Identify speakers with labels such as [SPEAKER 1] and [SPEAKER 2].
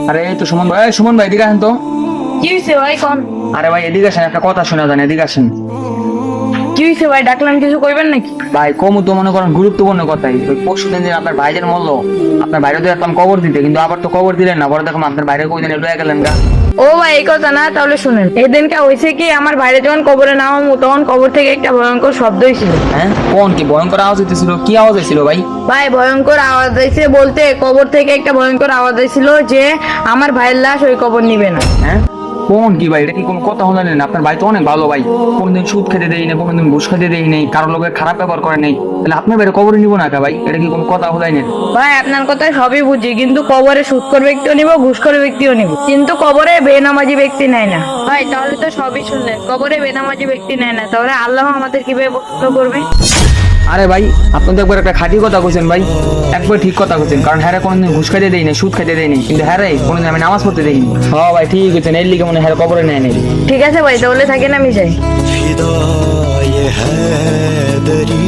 [SPEAKER 1] আরে এই তো সুমন ভাই, এই সুমন ভাই এদিকে আসেন তো।
[SPEAKER 2] কি হয়েছে ভাই কোন?
[SPEAKER 1] আরে ভাই এদিকে আসেন, একটা কথা শোনা যান, এদিকে আসেন।
[SPEAKER 2] কি হয়েছে ভাই, ডাকলাম কিছু কইবেন নাকি?
[SPEAKER 1] ভাই কমু তো মনে করেন গুরুত্বপূর্ণ কথাই, ওই পরশু দিন যে আপনার ভাইদের মরল, আপনার বাইরে তো একদম কবর দিতে, কিন্তু আবার তো কবর দিলেন না, পরে দেখুন আপনার বাইরে কই দিন লয়ে গেলেন গা।
[SPEAKER 2] ও ভাই এই কথা না, তাহলে শুনেন। এই দিনটা হয়েছে কি, আমার ভাইরে যখন কবরে নামাবো তখন কবর থেকে একটা ভয়ঙ্কর শব্দ হয়েছিল।
[SPEAKER 1] হ্যাঁ কোন কি ভয়ঙ্কর আওয়াজ হইতেছিল? কি আওয়াজ হয়েছিল ভাই?
[SPEAKER 2] ভাই ভয়ঙ্কর আওয়াজ হয়েছে বলতে, কবর থেকে একটা ভয়ঙ্কর আওয়াজ হয়েছিল যে আমার ভাইয়ের লাশ ওই কবর নিবে না।
[SPEAKER 1] হ্যাঁ কোন কি ভাই? এটা কি কোনো কথা হলো না? আপনার ভাই তো অনেক ভালো ভাই, কোনদিন সুদ খেতে দেই না, কোনদিন ঘুষ খেতে দেই নেই, কারোর লোকের খারাপ ব্যবহার করে নেই, তাহলে আপনার বাইরে কবরে নিব না কা ভাই? এটা কি কোনো কথা হলাই না?
[SPEAKER 2] ভাই আপনার কথা সবই বুঝি, কিন্তু কবরে সুদখোর ব্যক্তিও নিব, ঘুষখোর ব্যক্তিও নিব, কিন্তু কবরে বেনামাজি ব্যক্তি নেয় না। ভাই তাহলে তো সবই শুনলেন, কবরে বেনামাজি ব্যক্তি নেয় না, তাহলে আল্লাহ আমাদের কিভাবে প্রশ্ন করবে?
[SPEAKER 1] আরে ভাই আপনি তো একবার একটা খাঁটি কথা কইছেন ভাই, একবার ঠিক কথা কইছেন, কারণ হ্যাঁ কোনোদিন ঘুষ খাইতে দেই না, সুদ খাইতে দেই না, কিন্তু হ্যাঁ কোনোদিন আমি নামাজ পড়তে দেইনি। হ্যাঁ ভাই ঠিক কইছেন, এর লিগে মনে হয় কবরে নেয় নাই।
[SPEAKER 2] ঠিক আছে ভাই, তাহলে থাকেন, আমি যাই।
[SPEAKER 3] फिदा ये है दरी